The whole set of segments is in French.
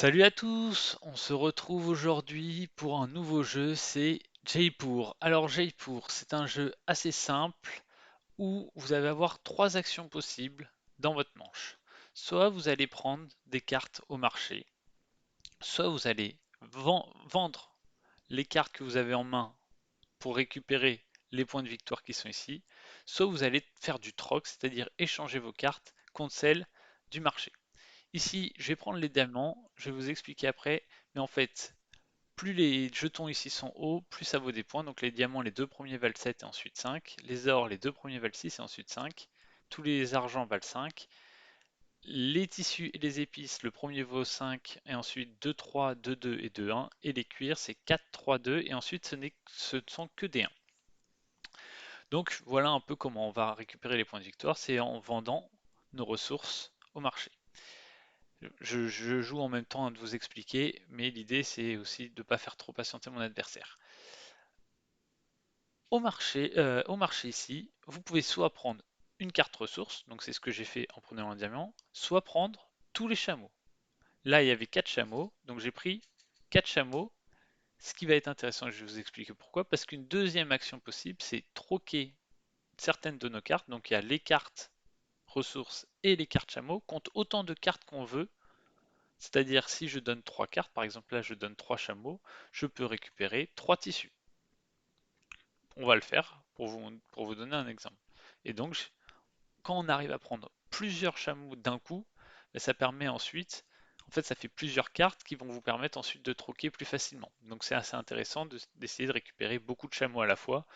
Salut à tous, on se retrouve aujourd'hui pour un nouveau jeu, c'est Jaipur. Alors Jaipur, c'est un jeu assez simple où vous allez avoir trois actions possibles dans votre manche. Soit vous allez prendre des cartes au marché, soit vous allez vendre les cartes que vous avez en main pour récupérer les points de victoire qui sont ici, soit vous allez faire du troc, c'est-à-dire échanger vos cartes contre celles du marché. Ici, je vais prendre les diamants, je vais vous expliquer après, mais en fait, plus les jetons ici sont hauts, plus ça vaut des points. Donc les diamants, les deux premiers valent 7 et ensuite 5. Les ors, les deux premiers valent 6 et ensuite 5. Tous les argents valent 5. Les tissus et les épices, le premier vaut 5 et ensuite 2, 3, 2, 2 et 2, 1. Et les cuirs, c'est 4, 3, 2 et ensuite ce ne sont que des 1. Donc voilà un peu comment on va récupérer les points de victoire, c'est en vendant nos ressources au marché. Je joue en même temps à de vous expliquer, mais l'idée c'est aussi de ne pas faire trop patienter mon adversaire. Au marché ici, vous pouvez soit prendre une carte ressource, donc c'est ce que j'ai fait en prenant un diamant, soit prendre tous les chameaux. Là, il y avait 4 chameaux, donc j'ai pris 4 chameaux. Ce qui va être intéressant, je vais vous expliquer pourquoi, parce qu'une deuxième action possible, c'est troquer certaines de nos cartes. Donc il y a les cartes ressources et les cartes chameaux, contre autant de cartes qu'on veut. C'est-à-dire si je donne 3 cartes, par exemple là je donne 3 chameaux, je peux récupérer 3 tissus. On va le faire pour vous donner un exemple. Et donc quand on arrive à prendre plusieurs chameaux d'un coup, ben, ça permet ensuite, en fait ça fait plusieurs cartes qui vont vous permettre ensuite de troquer plus facilement. Donc c'est assez intéressant d'essayer de récupérer beaucoup de chameaux à la fois.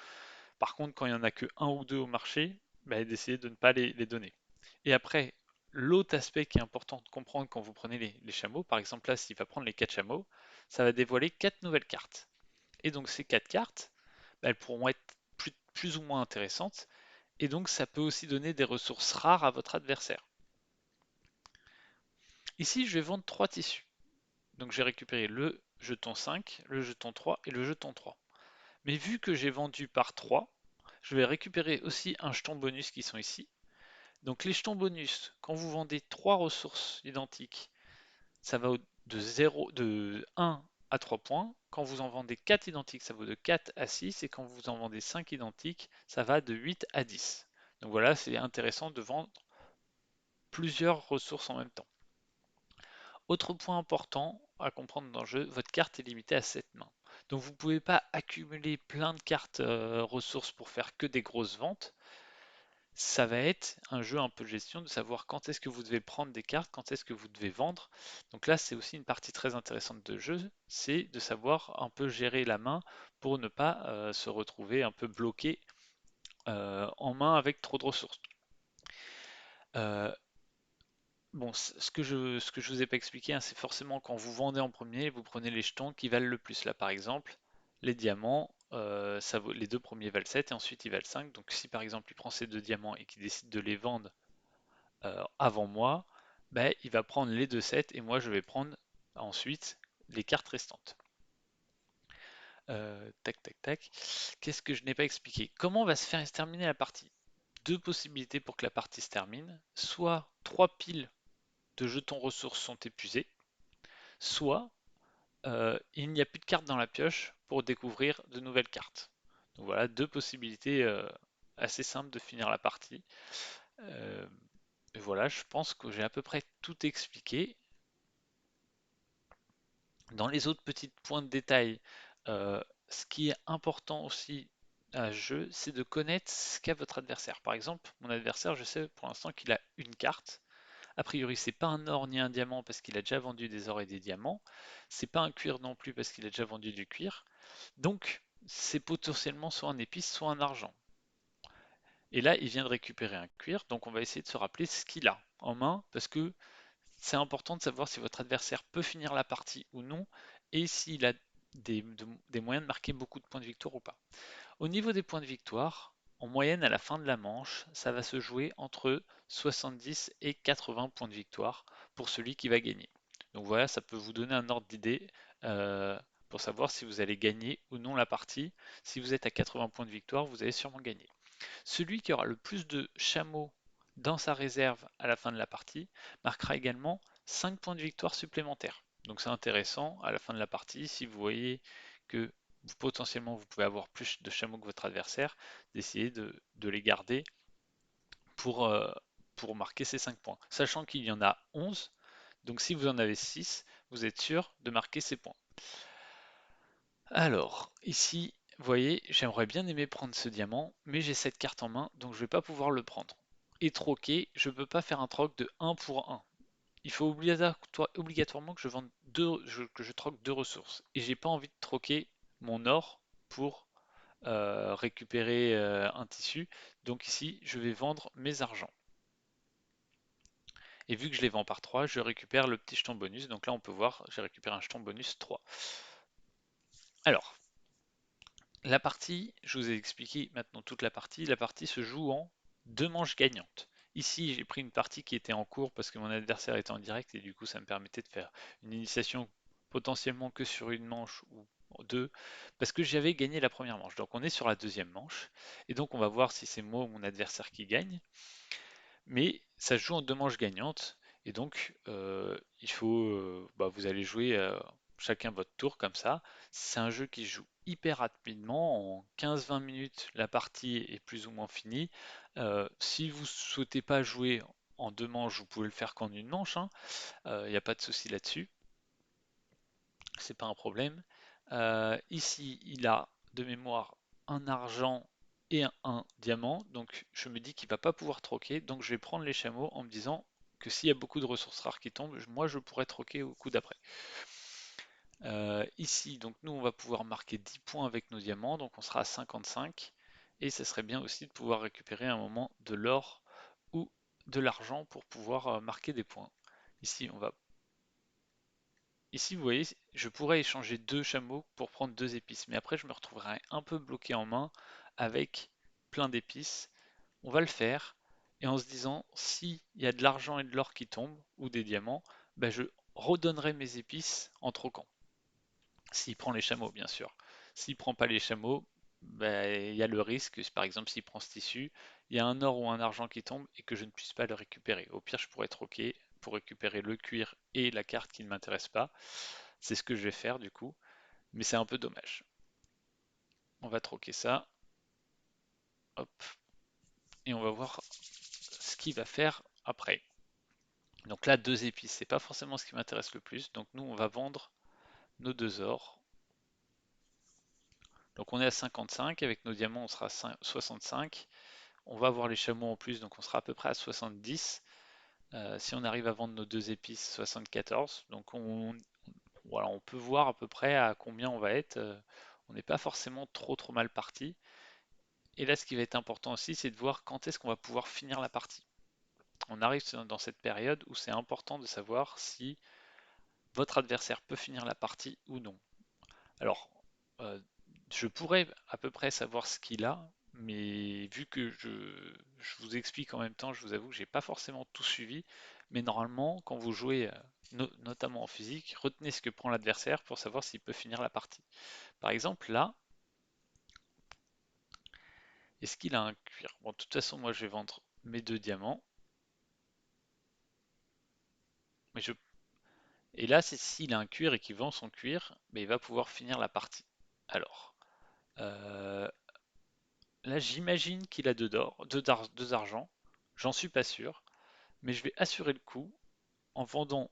Par contre quand il n'y en a que un ou deux au marché, ben, d'essayer de ne pas les donner. Et après, l'autre aspect qui est important de comprendre quand vous prenez les chameaux, par exemple là s'il va prendre les 4 chameaux, ça va dévoiler 4 nouvelles cartes. Et donc ces 4 cartes, ben, elles pourront être plus ou moins intéressantes et donc ça peut aussi donner des ressources rares à votre adversaire. Ici, je vais vendre 3 tissus. Donc j'ai récupéré le jeton 5, le jeton 3 et le jeton 3. Mais vu que j'ai vendu par 3, je vais récupérer aussi un jeton bonus qui sont ici. Donc les jetons bonus, quand vous vendez 3 ressources identiques, ça va de 0, de 1 à 3 points. Quand vous en vendez 4 identiques, ça vaut de 4 à 6. Et quand vous en vendez 5 identiques, ça va de 8 à 10. Donc voilà, c'est intéressant de vendre plusieurs ressources en même temps. Autre point important à comprendre dans le jeu, votre carte est limitée à 7 mains. Donc vous ne pouvez pas accumuler plein de cartes ressources pour faire que des grosses ventes. Ça va être un jeu un peu de gestion de savoir quand est-ce que vous devez prendre des cartes, quand est-ce que vous devez vendre. Donc là, c'est aussi une partie très intéressante de jeu, c'est de savoir un peu gérer la main pour ne pas se retrouver un peu bloqué en main avec trop de ressources. Euh, Bon, ce que je vous ai pas expliqué, hein, c'est forcément quand vous vendez en premier, vous prenez les jetons qui valent le plus. Là, par exemple, les diamants, les deux premiers valent 7 et ensuite ils valent 5. Donc si par exemple il prend ces deux diamants et qu'il décide de les vendre avant moi, ben, il va prendre les deux 7 et moi je vais prendre ensuite les cartes restantes. Tac, tac, tac. Qu'est-ce que je n'ai pas expliqué? Comment va se terminer la partie? Deux possibilités pour que la partie se termine. Soit 3 piles de jetons ressources sont épuisées, soit il n'y a plus de cartes dans la pioche pour découvrir de nouvelles cartes. Donc voilà, deux possibilités assez simples de finir la partie. Euh, et voilà, je pense que j'ai à peu près tout expliqué. Dans les autres petits points de détail, ce qui est important aussi à ce jeu, c'est de connaître ce qu'a votre adversaire. Par exemple, mon adversaire, je sais pour l'instant qu'il a une carte. A priori, c'est pas un or ni un diamant parce qu'il a déjà vendu des ors et des diamants. C'est pas un cuir non plus parce qu'il a déjà vendu du cuir. Donc, c'est potentiellement soit un épice, soit un argent. Et là, il vient de récupérer un cuir, donc on va essayer de se rappeler ce qu'il a en main parce que c'est important de savoir si votre adversaire peut finir la partie ou non et s'il a des moyens de marquer beaucoup de points de victoire ou pas. Au niveau des points de victoire, en moyenne à la fin de la manche, ça va se jouer entre 70 et 80 points de victoire pour celui qui va gagner. Donc voilà, ça peut vous donner un ordre d'idée euh, pour savoir si vous allez gagner ou non la partie. Si vous êtes à 80 points de victoire, vous allez sûrement gagner. Celui qui aura le plus de chameaux dans sa réserve à la fin de la partie marquera également 5 points de victoire supplémentaires. Donc c'est intéressant à la fin de la partie, si vous voyez que potentiellement vous pouvez avoir plus de chameaux que votre adversaire, d'essayer de les garder pour, euh, pour marquer ces 5 points. Sachant qu'il y en a 11, donc si vous en avez 6, vous êtes sûr de marquer ces points. Alors, ici, vous voyez, j'aimerais bien aimer prendre ce diamant, mais j'ai cette carte en main, donc je ne vais pas pouvoir le prendre. Et troquer, je ne peux pas faire un troc de 1 pour 1. Il faut obligatoirement que je vende que je troque 2 ressources. Et j'ai pas envie de troquer mon or pour récupérer un tissu. Donc ici, je vais vendre mes argents. Et vu que je les vends par 3, je récupère le petit jeton bonus. Donc là, on peut voir, j'ai récupéré un jeton bonus 3. Alors, la partie, je vous ai expliqué maintenant toute la partie. La partie se joue en 2 manches gagnantes. Ici, j'ai pris une partie qui était en cours parce que mon adversaire était en direct et du coup, ça me permettait de faire une initiation potentiellement que sur une manche ou deux parce que j'avais gagné la première manche. Donc, on est sur la deuxième manche et donc, on va voir si c'est moi ou mon adversaire qui gagne. Mais ça se joue en 2 manches gagnantes et donc il faut, vous allez jouer chacun votre tour comme ça. C'est un jeu qui se joue hyper rapidement, en 15-20 minutes la partie est plus ou moins finie. Si vous souhaitez pas jouer en 2 manches, vous pouvez le faire qu'en une manche, hein. Il n'y a pas de souci là-dessus, c'est pas un problème. Ici, il a de mémoire un argent et un diamant, donc je me dis qu'il va pas pouvoir troquer, donc je vais prendre les chameaux en me disant que s'il y a beaucoup de ressources rares qui tombent, moi je pourrais troquer au coup d'après. Ici, donc nous on va pouvoir marquer 10 points avec nos diamants, donc on sera à 55, et ça serait bien aussi de pouvoir récupérer un moment de l'or ou de l'argent pour pouvoir marquer des points. Ici, on va Ici, vous voyez, je pourrais échanger 2 chameaux pour prendre 2 épices, mais après je me retrouverai un peu bloqué en main avec plein d'épices. On va le faire, et en se disant, s'il y a de l'argent et de l'or qui tombent, ou des diamants, je redonnerai mes épices en troquant. S'il prend les chameaux, bien sûr. S'il prend pas les chameaux, il y a le risque, par exemple s'il prend ce tissu, il y a un or ou un argent qui tombe et que je ne puisse pas le récupérer. Au pire, je pourrais troquer pour récupérer le cuir et la carte qui ne m'intéresse pas. C'est ce que je vais faire du coup, mais c'est un peu dommage. On va troquer ça, hop, et on va voir ce qu'il va faire après. Donc là, 2 épices, c'est pas forcément ce qui m'intéresse le plus. Donc nous, on va vendre nos 2 ors. Donc on est à 55, avec nos diamants, on sera à 65. On va avoir les chameaux en plus, donc on sera à peu près à 70. Si on arrive à vendre nos 2 épices, 74. Donc voilà, on peut voir à peu près à combien on va être. On n'est pas forcément trop mal parti. Et là, ce qui va être important aussi, c'est de voir quand est-ce qu'on va pouvoir finir la partie. On arrive dans cette période où c'est important de savoir si votre adversaire peut finir la partie ou non. Alors, euh, je pourrais à peu près savoir ce qu'il a, mais vu que je vous explique en même temps, je vous avoue que j'ai pas forcément tout suivi. Mais normalement, quand vous jouez, notamment en physique, retenez ce que prend l'adversaire pour savoir s'il peut finir la partie. Par exemple, là, est-ce qu'il a un cuir? Bon, de toute façon, moi je vais vendre mes 2 diamants. Mais je... Et là, s'il a un cuir et qu'il vend son cuir, il va pouvoir finir la partie. Alors, euh, là, j'imagine qu'il a 2 d'or, 2 argent. J'en suis pas sûr, mais je vais assurer le coup en vendant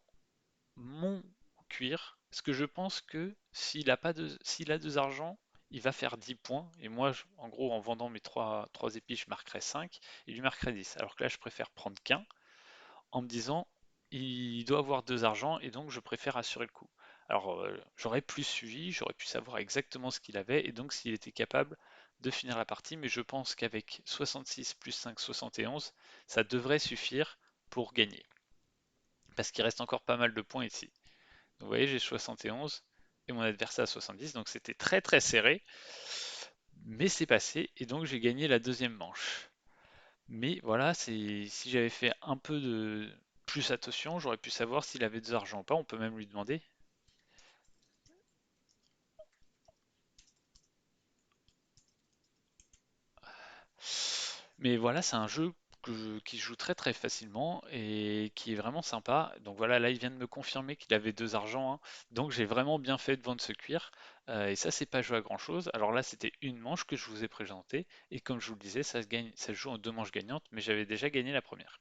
mon cuir, parce que je pense que s'il a 2 argent, il va faire 10 points. Et moi, en gros, en vendant mes 3 épis, je marquerai 5 et lui marquerai 10. Alors que là, je préfère prendre qu'un en me disant, il doit avoir 2 argent et donc je préfère assurer le coup. Alors, j'aurais plus suivi, j'aurais pu savoir exactement ce qu'il avait et donc s'il était capable de finir la partie, mais je pense qu'avec 66 plus 5, 71, ça devrait suffire pour gagner. Parce qu'il reste encore pas mal de points ici. Vous voyez, j'ai 71 et mon adversaire a 70, donc c'était très serré, mais c'est passé et donc j'ai gagné la deuxième manche. Mais voilà, si j'avais fait un peu de plus attention, j'aurais pu savoir s'il avait des argent ou pas. On peut même lui demander. Mais voilà, c'est un jeu qui se joue très très facilement et qui est vraiment sympa. Donc voilà, là il vient de me confirmer qu'il avait 2 argents, hein. Donc j'ai vraiment bien fait de vendre ce cuir. Et ça, c'est pas joué à grand chose. Alors là, c'était une manche que je vous ai présentée. Et comme je vous le disais, ça se joue en 2 manches gagnantes, mais j'avais déjà gagné la première.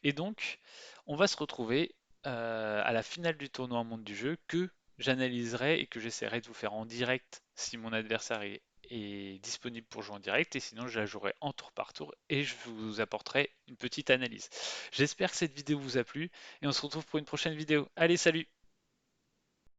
Et donc, on va se retrouver à la finale du tournoi Monde du jeu que j'analyserai et que j'essaierai de vous faire en direct si mon adversaire est disponible pour jouer en direct, et sinon je la jouerai en tour par tour et je vous apporterai une petite analyse. J'espère que cette vidéo vous a plu et on se retrouve pour une prochaine vidéo. Allez, salut!